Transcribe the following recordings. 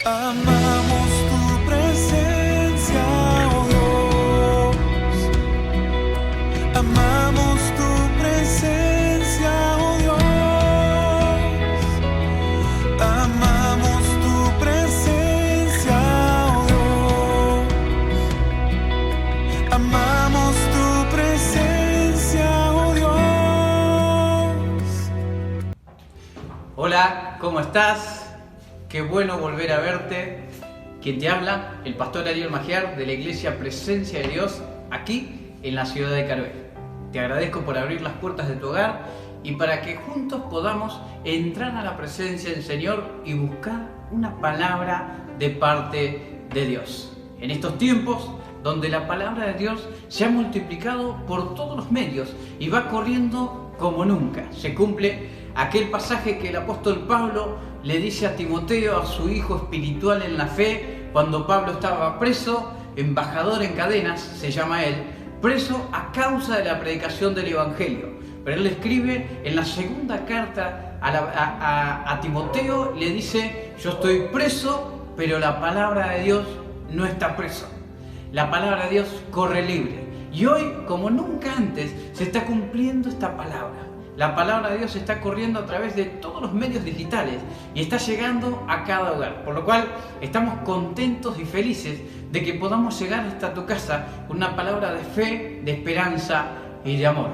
Amamos tu presencia, oh Dios. Amamos tu presencia, oh Dios. Amamos tu presencia, oh Dios. Amamos tu presencia, oh Dios. Hola, ¿cómo estás? Qué bueno volver a verte. Quien te habla, el pastor Ariel Magiar de la Iglesia Presencia de Dios, aquí en la ciudad de Carué. Te agradezco por abrir las puertas de tu hogar y para que juntos podamos entrar a la presencia del Señor y buscar una palabra de parte de Dios. En estos tiempos donde la palabra de Dios se ha multiplicado por todos los medios y va corriendo como nunca, se cumple aquel pasaje que el apóstol Pablo le dice a Timoteo, a su hijo espiritual en la fe, cuando Pablo estaba preso, embajador en cadenas, se llama él, preso a causa de la predicación del Evangelio. Pero él escribe en la segunda carta a Timoteo, le dice, yo estoy preso, pero la palabra de Dios no está preso. La palabra de Dios corre libre. Y hoy, como nunca antes, se está cumpliendo esta palabra. La palabra de Dios está corriendo a través de todos los medios digitales y está llegando a cada hogar. Por lo cual estamos contentos y felices de que podamos llegar hasta tu casa con una palabra de fe, de esperanza y de amor.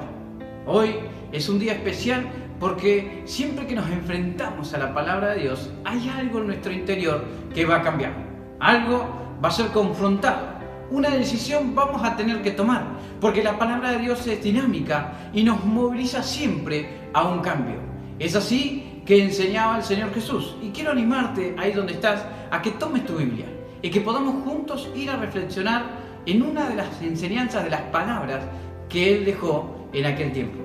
Hoy es un día especial porque siempre que nos enfrentamos a la palabra de Dios, hay algo en nuestro interior que va a cambiar. Algo va a ser confrontado. Una decisión vamos a tener que tomar, porque la palabra de Dios es dinámica y nos moviliza siempre a un cambio. Es así que enseñaba el Señor Jesús. Y quiero animarte ahí donde estás a que tomes tu Biblia y que podamos juntos ir a reflexionar en una de las enseñanzas de las palabras que Él dejó en aquel tiempo.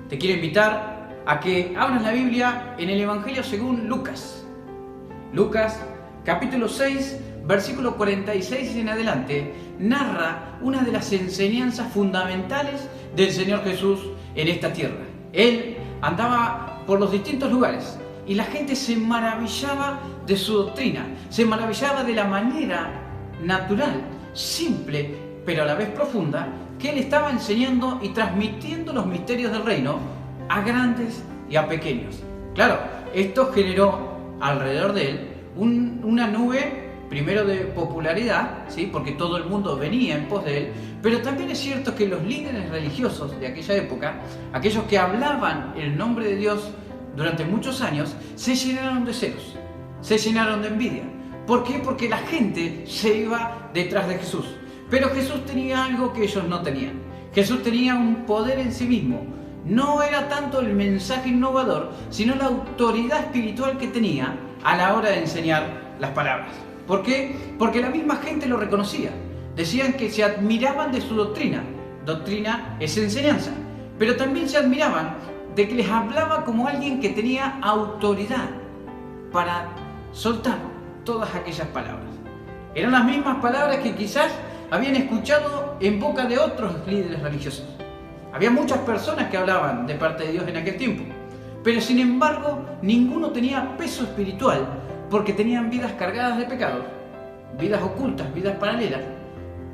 Te quiero invitar a que abras la Biblia en el Evangelio según Lucas. Lucas capítulo 6, versículo 46 en adelante, narra una de las enseñanzas fundamentales del Señor Jesús en esta tierra. Él andaba por los distintos lugares y la gente se maravillaba de su doctrina, se maravillaba de la manera natural, simple, pero a la vez profunda, que Él estaba enseñando y transmitiendo los misterios del reino a grandes y a pequeños. Claro, esto generó alrededor de Él una nube, primero de popularidad, ¿sí? Porque todo el mundo venía en pos de él, pero también es cierto que los líderes religiosos de aquella época, aquellos que hablaban el nombre de Dios durante muchos años, se llenaron de celos, se llenaron de envidia. ¿Por qué? Porque la gente se iba detrás de Jesús. Pero Jesús tenía algo que ellos no tenían. Jesús tenía un poder en sí mismo. No era tanto el mensaje innovador, sino la autoridad espiritual que tenía a la hora de enseñar las palabras. ¿Por qué? Porque la misma gente lo reconocía. Decían que se admiraban de su doctrina. Doctrina es enseñanza. Pero también se admiraban de que les hablaba como alguien que tenía autoridad para soltar todas aquellas palabras. Eran las mismas palabras que quizás habían escuchado en boca de otros líderes religiosos. Había muchas personas que hablaban de parte de Dios en aquel tiempo. Pero sin embargo, ninguno tenía peso espiritual porque tenían vidas cargadas de pecados, vidas ocultas, vidas paralelas,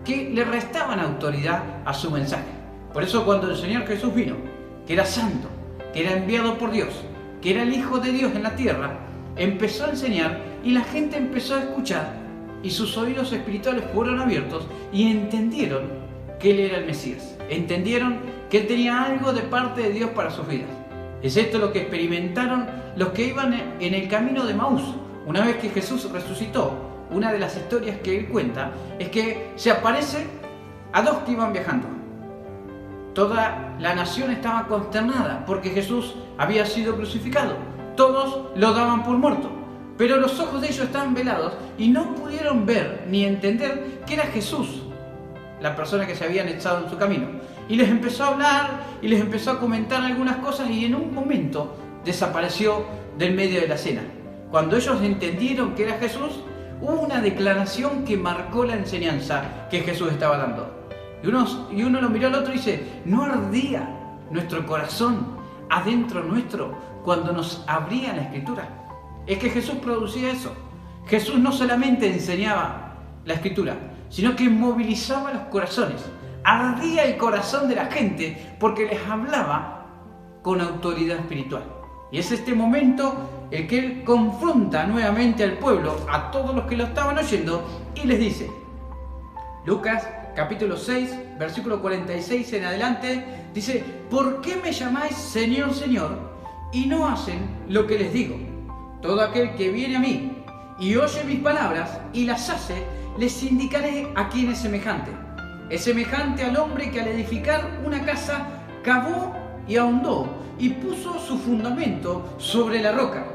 que le restaban autoridad a su mensaje. Por eso cuando el Señor Jesús vino, que era santo, que era enviado por Dios, que era el Hijo de Dios en la tierra, empezó a enseñar y la gente empezó a escuchar y sus oídos espirituales fueron abiertos y entendieron que Él era el Mesías. Entendieron que Él tenía algo de parte de Dios para sus vidas. Es esto lo que experimentaron los que iban en el camino de Maús. Una vez que Jesús resucitó, una de las historias que él cuenta es que se aparece a dos que iban viajando. Toda la nación estaba consternada porque Jesús había sido crucificado. Todos lo daban por muerto, pero los ojos de ellos estaban velados y no pudieron ver ni entender que era Jesús, la persona que se habían echado en su camino. Y les empezó a hablar y les empezó a comentar algunas cosas y en un momento desapareció del medio de la cena. Cuando ellos entendieron que era Jesús, hubo una declaración que marcó la enseñanza que Jesús estaba dando. Y uno lo miró al otro y dice, ¿no ardía nuestro corazón adentro nuestro cuando nos abría la Escritura? es que Jesús producía eso. Jesús no solamente enseñaba la Escritura, sino que movilizaba los corazones. Ardía el corazón de la gente porque les hablaba con autoridad espiritual. Y es este momento el que Él confronta nuevamente al pueblo, a todos los que lo estaban oyendo, y les dice, Lucas capítulo 6, versículo 46 en adelante, dice, ¿por qué me llamáis Señor, Señor, y no hacen lo que les digo? Todo aquel que viene a mí y oye mis palabras y las hace, les indicaré a quién es semejante. Es semejante al hombre que al edificar una casa cavó y ahondó y puso su fundamento sobre la roca.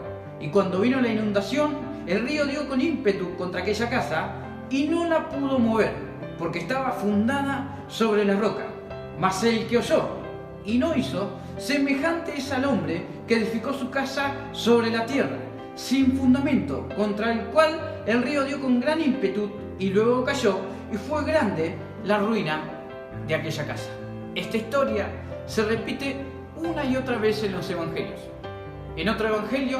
Y cuando vino la inundación, el río dio con ímpetu contra aquella casa y no la pudo mover, porque estaba fundada sobre la roca. Mas el que oyó y no hizo, semejante es al hombre que edificó su casa sobre la tierra, sin fundamento, contra el cual el río dio con gran ímpetu y luego cayó, y fue grande la ruina de aquella casa. Esta historia se repite una y otra vez en los evangelios. En otro evangelio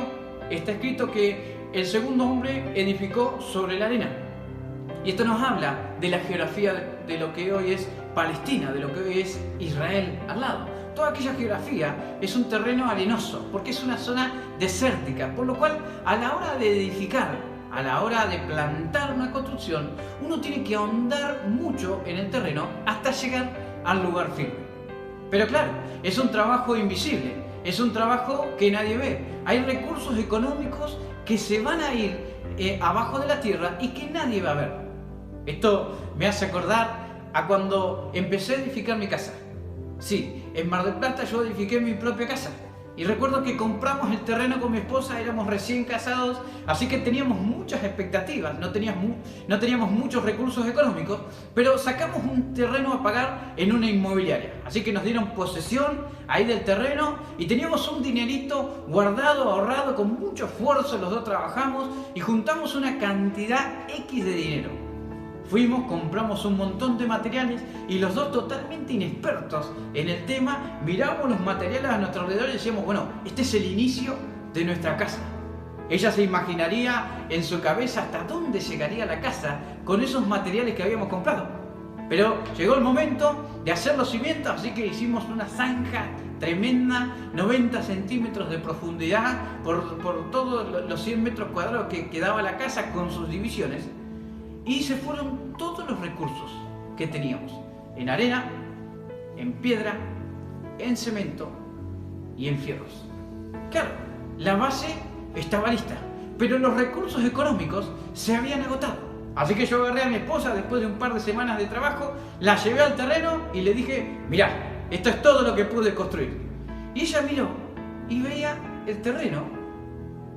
está escrito que el segundo hombre edificó sobre la arena. Y esto nos habla de la geografía de lo que hoy es Palestina, de lo que hoy es Israel al lado. Toda aquella geografía es un terreno arenoso, porque es una zona desértica, por lo cual a la hora de edificar, a la hora de plantar una construcción, uno tiene que ahondar mucho en el terreno hasta llegar al lugar firme. Pero claro, es un trabajo invisible, es un trabajo que nadie ve. Hay recursos económicos que se van a ir abajo de la tierra y que nadie va a ver. Esto me hace acordar a cuando empecé a edificar mi casa. Sí, en Mar del Plata yo edifiqué mi propia casa. Y recuerdo que compramos el terreno con mi esposa, éramos recién casados, así que teníamos muchas expectativas, no teníamos muchos recursos económicos, pero sacamos un terreno a pagar en una inmobiliaria. Así que nos dieron posesión ahí del terreno y teníamos un dinerito guardado, ahorrado, con mucho esfuerzo, los dos trabajamos y juntamos una cantidad X de dinero. Fuimos, compramos un montón de materiales y los dos totalmente inexpertos en el tema, miramos los materiales a nuestro alrededor y decíamos, bueno, este es el inicio de nuestra casa. Ella se imaginaría en su cabeza hasta dónde llegaría la casa con esos materiales que habíamos comprado. Pero llegó el momento de hacer los cimientos, así que hicimos una zanja tremenda, 90 centímetros de profundidad por todos los 100 metros cuadrados que daba la casa con sus divisiones. Y se fueron todos los recursos que teníamos, en arena, en piedra, en cemento y en fierros. Claro, la base estaba lista, pero los recursos económicos se habían agotado. Así que yo agarré a mi esposa después de un par de semanas de trabajo, la llevé al terreno y le dije, mirá, esto es todo lo que pude construir. Y ella miró y veía el terreno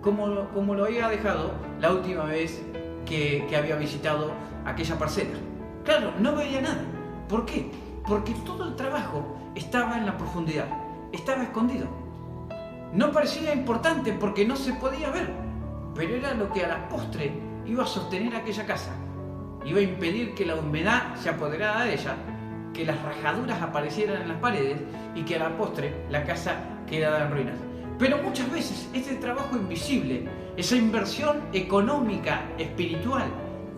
como lo había dejado la última vez que había visitado aquella parcela. Claro, no veía nada. ¿Por qué? Porque todo el trabajo estaba en la profundidad, estaba escondido. No parecía importante porque no se podía ver, pero era lo que a la postre iba a sostener aquella casa. Iba a impedir que la humedad se apoderara de ella, que las rajaduras aparecieran en las paredes y que a la postre la casa quedara en ruinas. Pero muchas veces este trabajo invisible, esa inversión económica, espiritual,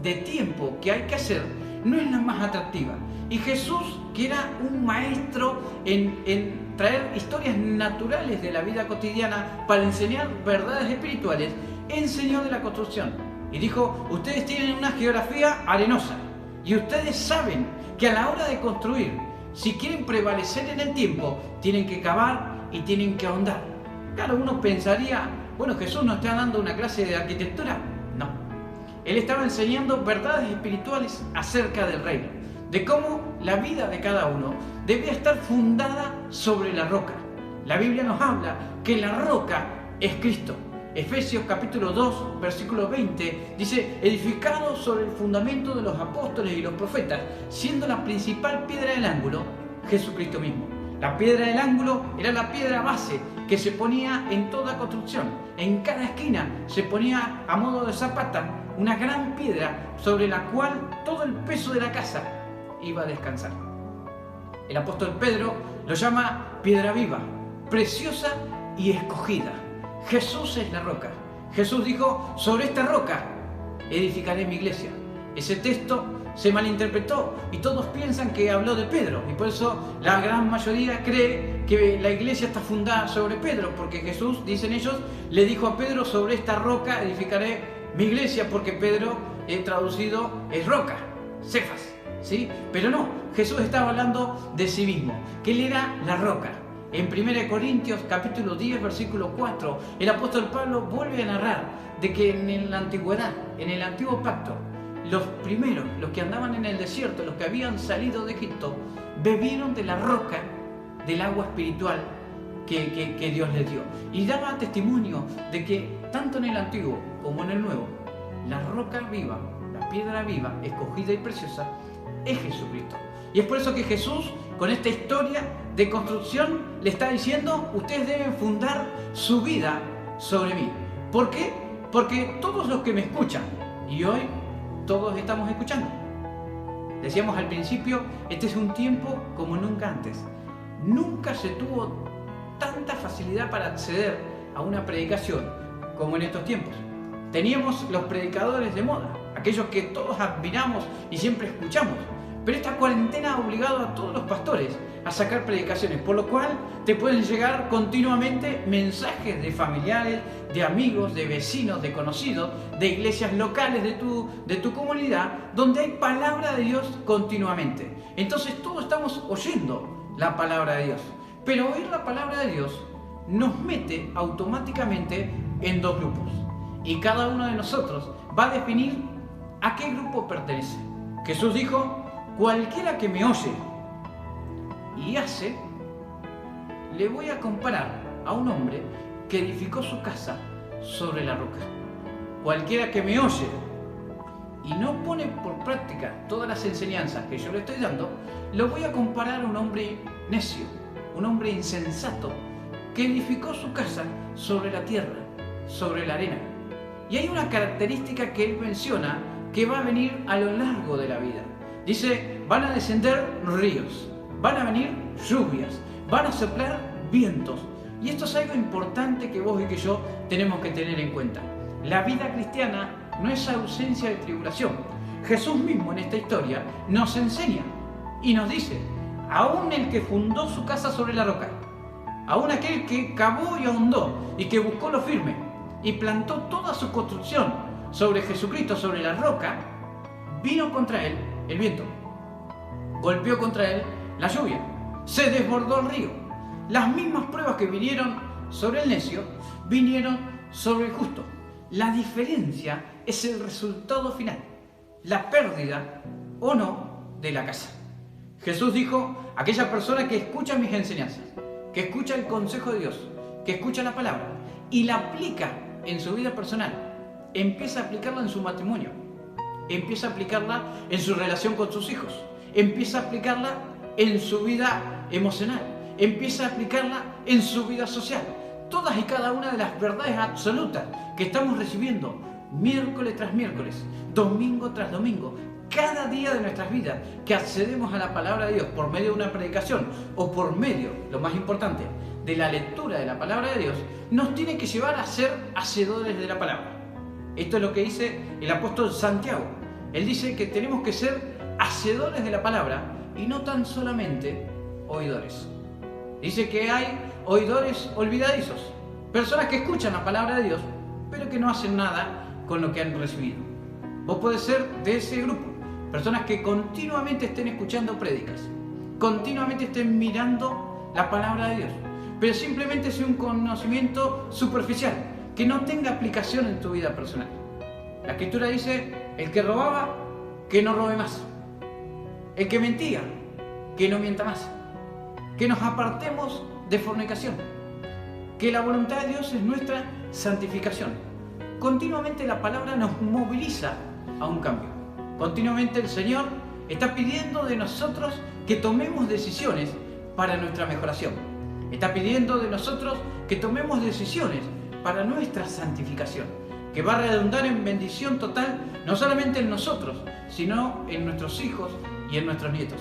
de tiempo que hay que hacer, no es la más atractiva. Y Jesús, que era un maestro en traer historias naturales de la vida cotidiana para enseñar verdades espirituales, enseñó de la construcción. Y dijo, ustedes tienen una geografía arenosa y ustedes saben que a la hora de construir, si quieren prevalecer en el tiempo, tienen que cavar y tienen que ahondar. Claro, uno pensaría, bueno, Jesús nos está dando una clase de arquitectura. No. Él estaba enseñando verdades espirituales acerca del reino, de cómo la vida de cada uno debía estar fundada sobre la roca. La Biblia nos habla que la roca es Cristo. Efesios capítulo 2, versículo 20, dice, edificado sobre el fundamento de los apóstoles y los profetas, siendo la principal piedra del ángulo, Jesucristo mismo. La piedra del ángulo era la piedra base que se ponía en toda construcción. En cada esquina se ponía a modo de zapata una gran piedra sobre la cual todo el peso de la casa iba a descansar. El apóstol Pedro lo llama piedra viva, preciosa y escogida. Jesús es la roca. Jesús dijo, sobre esta roca edificaré mi iglesia. Ese texto se malinterpretó y todos piensan que habló de Pedro, y por eso la gran mayoría cree que la iglesia está fundada sobre Pedro, porque Jesús, dicen ellos, le dijo a Pedro, sobre esta roca edificaré mi iglesia, porque Pedro, traducido, es roca, Cefas, ¿sí? Pero no, Jesús estaba hablando de sí mismo, que él era la roca. En 1 Corintios capítulo 10, versículo 4, el apóstol Pablo vuelve a narrar de que en la antigüedad, en el antiguo pacto, los primeros, los que andaban en el desierto, los que habían salido de Egipto, bebieron de la roca del agua espiritual que Dios les dio. Y daba testimonio de que tanto en el antiguo como en el nuevo, la roca viva, la piedra viva, escogida y preciosa, es Jesucristo. Y es por eso que Jesús, con esta historia de construcción, le está diciendo, ustedes deben fundar su vida sobre mí. ¿Por qué? Porque todos los que me escuchan, y hoy todos estamos escuchando. Decíamos al principio, este es un tiempo como nunca antes. Nunca se tuvo tanta facilidad para acceder a una predicación como en estos tiempos. Teníamos los predicadores de moda, aquellos que todos admiramos y siempre escuchamos. Pero esta cuarentena ha obligado a todos los pastores a sacar predicaciones, por lo cual te pueden llegar continuamente mensajes de familiares, de amigos, de vecinos, de conocidos, de iglesias locales de tu comunidad, donde hay palabra de Dios continuamente. Entonces todos estamos oyendo la palabra de Dios. Pero oír la palabra de Dios nos mete automáticamente en dos grupos. Y cada uno de nosotros va a definir a qué grupo pertenece. Jesús dijo, cualquiera que me oye y hace, le voy a comparar a un hombre que edificó su casa sobre la roca. Cualquiera que me oye y no pone por práctica todas las enseñanzas que yo le estoy dando, lo voy a comparar a un hombre necio, un hombre insensato, que edificó su casa sobre la tierra, sobre la arena. Y hay una característica que él menciona que va a venir a lo largo de la vida. Dice, van a descender ríos, van a venir lluvias, van a soplar vientos. Y esto es algo importante que vos y que yo tenemos que tener en cuenta. La vida cristiana no es ausencia de tribulación. Jesús mismo en esta historia nos enseña y nos dice, aún el que fundó su casa sobre la roca, aún aquel que cavó y ahondó y que buscó lo firme y plantó toda su construcción sobre Jesucristo, sobre la roca, vino contra él el viento, golpeó contra él la lluvia, se desbordó el río. Las mismas pruebas que vinieron sobre el necio, vinieron sobre el justo. La diferencia es el resultado final, la pérdida o no de la casa. Jesús dijo, aquella persona que escucha mis enseñanzas, que escucha el consejo de Dios, que escucha la palabra y la aplica en su vida personal, empieza a aplicarla en su matrimonio, empieza a aplicarla en su relación con sus hijos, empieza a aplicarla en su vida emocional, empieza a aplicarla en su vida social. Todas y cada una de las verdades absolutas que estamos recibiendo miércoles tras miércoles, domingo tras domingo, cada día de nuestras vidas que accedemos a la palabra de Dios por medio de una predicación o por medio, lo más importante, de la lectura de la palabra de Dios, nos tiene que llevar a ser hacedores de la palabra. Esto es lo que dice el apóstol Santiago. Él dice que tenemos que ser hacedores de la palabra y no tan solamente oidores. Dice que hay oidores olvidadizos, personas que escuchan la palabra de Dios, pero que no hacen nada con lo que han recibido. Vos podés ser de ese grupo, personas que continuamente estén escuchando prédicas, continuamente estén mirando la palabra de Dios, pero simplemente sea un conocimiento superficial, que no tenga aplicación en tu vida personal. La Escritura dice, el que robaba, que no robe más. El que mentía, que no mienta más. Que nos apartemos de fornicación. Que la voluntad de Dios es nuestra santificación. Continuamente la palabra nos moviliza a un cambio. Continuamente el Señor está pidiendo de nosotros que tomemos decisiones para nuestra mejoración. Está pidiendo de nosotros que tomemos decisiones para nuestra santificación, que va a redundar en bendición total, no solamente en nosotros, sino en nuestros hijos y en nuestros nietos.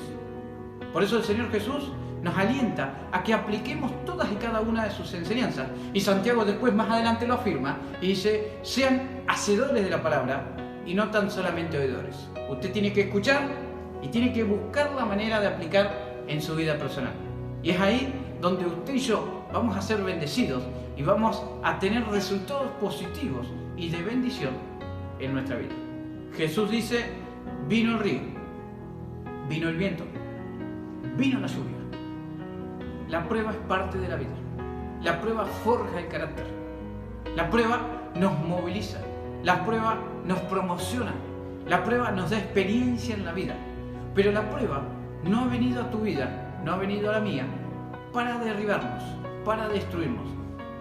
Por eso el Señor Jesús nos alienta a que apliquemos todas y cada una de sus enseñanzas. Y Santiago después, más adelante, lo afirma y dice: sean hacedores de la palabra y no tan solamente oidores. Usted tiene que escuchar y tiene que buscar la manera de aplicar en su vida personal. Y es ahí donde usted y yo vamos a ser bendecidos y vamos a tener resultados positivos y de bendición en nuestra vida. Jesús dice: vino el río, vino el viento, vino la lluvia. La prueba es parte de la vida. La prueba forja el carácter. La prueba nos moviliza. La prueba nos promociona. La prueba nos da experiencia en la vida. Pero la prueba no ha venido a tu vida, no ha venido a la mía, para derribarnos, para destruirnos.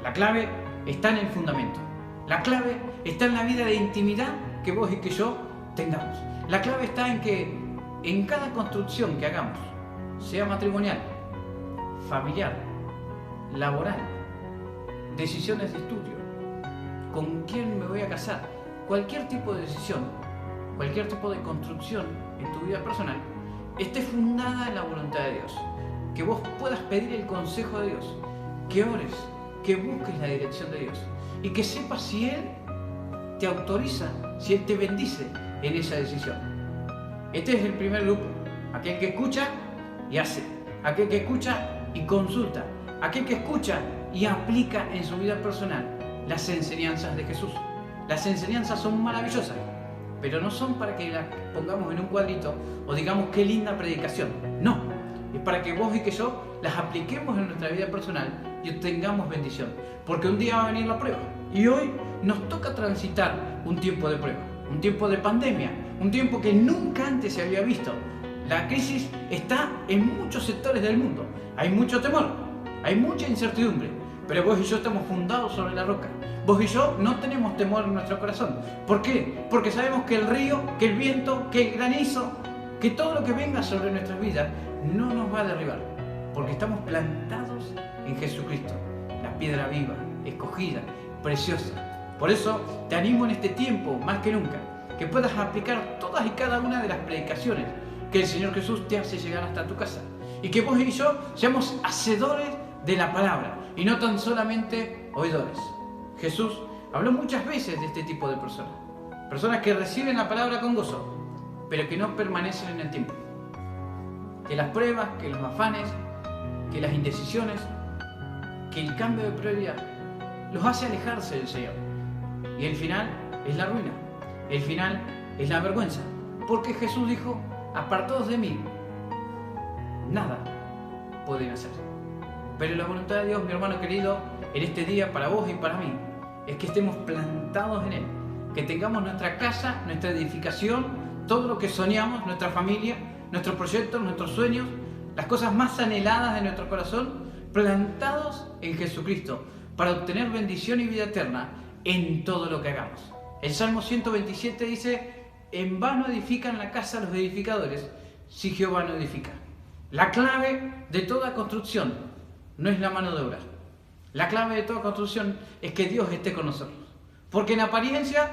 La clave está en el fundamento. La clave está en la vida de intimidad que vos y que yo tengamos. La clave está en que en cada construcción que hagamos, sea matrimonial, familiar, laboral, decisiones de estudio, con quién me voy a casar, cualquier tipo de decisión, cualquier tipo de construcción en tu vida personal, esté fundada en la voluntad de Dios. Que vos puedas pedir el consejo de Dios, que ores, que busques la dirección de Dios y que sepas si Él te autoriza, si Él te bendice en esa decisión. Este es el primer grupo, aquel que escucha y hace, aquel que escucha y consulta, aquel que escucha y aplica en su vida personal las enseñanzas de Jesús. Las enseñanzas son maravillosas, pero no son para que las pongamos en un cuadrito o digamos qué linda predicación. No, es para que vos y que yo las apliquemos en nuestra vida personal y obtengamos bendición. Porque un día va a venir la prueba y hoy nos toca transitar un tiempo de prueba, un tiempo de pandemia, un tiempo que nunca antes se había visto. La crisis está en muchos sectores del mundo. Hay mucho temor, hay mucha incertidumbre, pero vos y yo estamos fundados sobre la roca. Vos y yo no tenemos temor en nuestro corazón. ¿Por qué? Porque sabemos que el río, que el viento, que el granizo, que todo lo que venga sobre nuestras vidas no nos va a derribar. Porque estamos plantados en Jesucristo, la piedra viva, escogida, preciosa. Por eso te animo en este tiempo, más que nunca, que puedas aplicar todas y cada una de las predicaciones que el Señor Jesús te hace llegar hasta tu casa. Y que vos y yo seamos hacedores de la palabra y no tan solamente oidores. Jesús habló muchas veces de este tipo de personas. Personas que reciben la palabra con gozo, pero que no permanecen en el tiempo. Que las pruebas, que los afanes, que las indecisiones, que el cambio de prioridad los hace alejarse del Señor. Y el final es la ruina. El final es la vergüenza. Porque Jesús dijo: apartados de mí, nada pueden hacer. Pero la voluntad de Dios, mi hermano querido, en este día para vos y para mí, es que estemos plantados en Él, que tengamos nuestra casa, nuestra edificación, todo lo que soñamos, nuestra familia, nuestros proyectos, nuestros sueños, las cosas más anheladas de nuestro corazón, plantados en Jesucristo, para obtener bendición y vida eterna en todo lo que hagamos. El Salmo 127 dice: en vano edifican la casa los edificadores, si Jehová no edifica. La clave de toda construcción no es la mano de obra. La clave de toda construcción es que Dios esté con nosotros. Porque en apariencia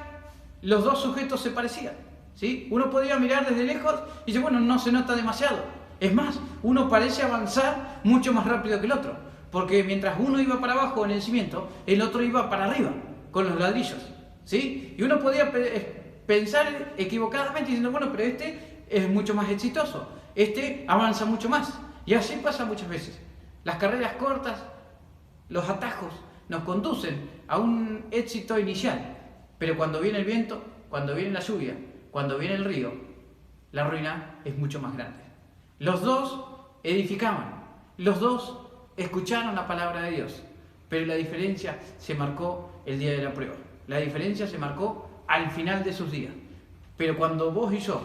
los dos sujetos se parecían, ¿sí? Uno podía mirar desde lejos y decir: bueno, no se nota demasiado. Es más, uno parece avanzar mucho más rápido que el otro. Porque mientras uno iba para abajo en el cimiento, el otro iba para arriba con los ladrillos, ¿sí? Y uno podía pensar equivocadamente diciendo: bueno, pero este es mucho más exitoso, este avanza mucho más. Y así pasa muchas veces. Las carreras cortas, los atajos nos conducen a un éxito inicial, pero cuando viene el viento, cuando viene la lluvia, cuando viene el río, la ruina es mucho más grande. Los dos edificaban, los dos escucharon la palabra de Dios, pero la diferencia se marcó el día de la prueba. La diferencia se marcó al final de sus días. Pero cuando vos y yo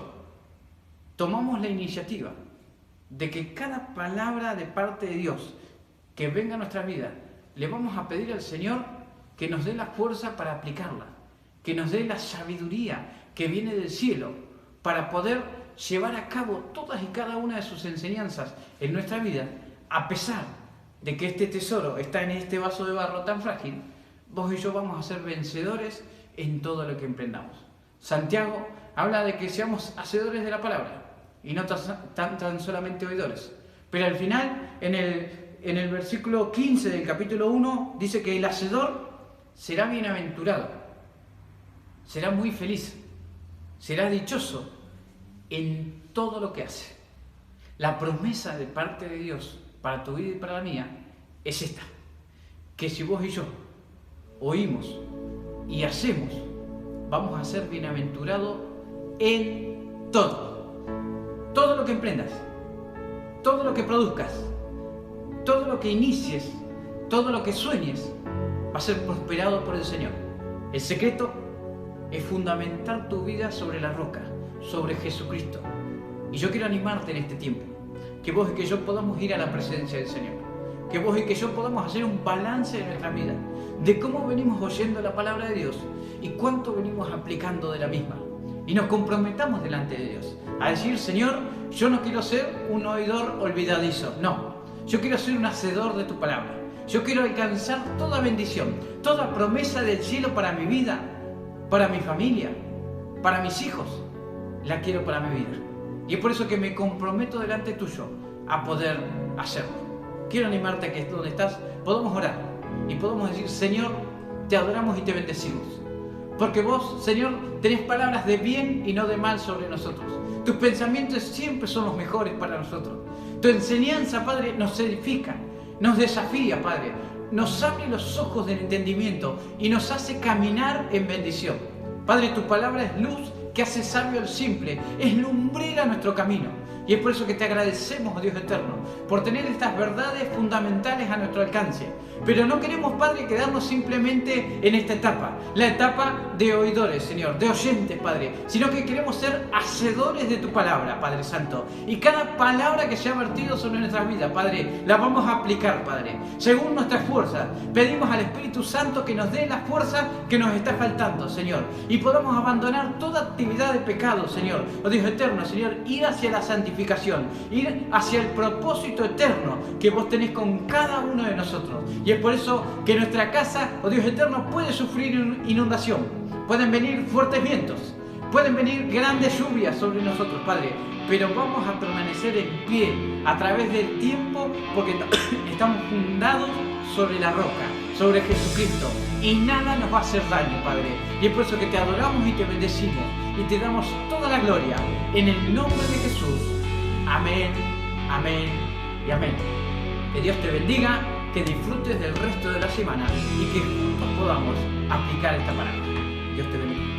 tomamos la iniciativa de que cada palabra de parte de Dios que venga a nuestra vida, le vamos a pedir al Señor que nos dé la fuerza para aplicarla, que nos dé la sabiduría que viene del cielo para poder llevar a cabo todas y cada una de sus enseñanzas en nuestra vida, a pesar de que este tesoro está en este vaso de barro tan frágil. Vos y yo vamos a ser vencedores en todo lo que emprendamos. Santiago habla de que seamos hacedores de la palabra y no tan solamente oidores, Pero al final, en el versículo 15 del capítulo 1, dice que el hacedor será bienaventurado, será muy feliz, será dichoso en todo lo que hace. La promesa de parte de Dios para tu vida y para la mía es esta, que si vos y yo oímos y hacemos, vamos a ser bienaventurados en todo. Todo lo que emprendas, todo lo que produzcas, todo lo que inicies, todo lo que sueñes, va a ser prosperado por el Señor. El secreto es fundamentar tu vida sobre la roca, sobre Jesucristo. Y yo quiero animarte en este tiempo, que vos y que yo podamos ir a la presencia del Señor, que vos y que yo podamos hacer un balance de nuestra vida, de cómo venimos oyendo la palabra de Dios y cuánto venimos aplicando de la misma. Y nos comprometamos delante de Dios a decir: Señor, yo no quiero ser un oidor olvidadizo, no, yo quiero ser un hacedor de tu palabra. Yo quiero alcanzar toda bendición, toda promesa del cielo para mi vida, para mi familia, para mis hijos, la quiero para mi vida. Y es por eso que me comprometo delante tuyo a poder hacerlo. Quiero animarte a que donde estás podamos orar y podamos decir: Señor, te adoramos y te bendecimos. Porque vos, Señor, tenés palabras de bien y no de mal sobre nosotros. Tus pensamientos siempre son los mejores para nosotros. Tu enseñanza, Padre, nos edifica, nos desafía, Padre, nos abre los ojos del entendimiento y nos hace caminar en bendición. Padre, tu palabra es luz que hace sabio al simple, es lumbrera nuestro camino. Y es por eso que te agradecemos, oh Dios eterno, por tener estas verdades fundamentales a nuestro alcance. Pero no queremos, Padre, quedarnos simplemente en esta etapa, la etapa de oidores, Señor, de oyentes, Padre, sino que queremos ser hacedores de tu palabra, Padre Santo. Y cada palabra que se ha vertido sobre nuestra vida, Padre, la vamos a aplicar, Padre, según nuestras fuerzas. Pedimos al Espíritu Santo que nos dé la fuerza que nos está faltando, Señor, y podamos abandonar toda actividad de pecado, Señor, oh Dios eterno, Señor, ir hacia la santificación, ir hacia el propósito eterno que vos tenés con cada uno de nosotros. Y es por eso que nuestra casa, oh Dios eterno, puede sufrir inundación, pueden venir fuertes vientos, pueden venir grandes lluvias sobre nosotros, Padre, pero vamos a permanecer en pie a través del tiempo, porque estamos fundados sobre la roca, sobre Jesucristo, y nada nos va a hacer daño, Padre. Y es por eso que te adoramos y te bendecimos y te damos toda la gloria en el nombre de Jesús. Amén, amén y amén. Que Dios te bendiga, que disfrutes del resto de la semana y que juntos podamos aplicar esta palabra. Dios te bendiga.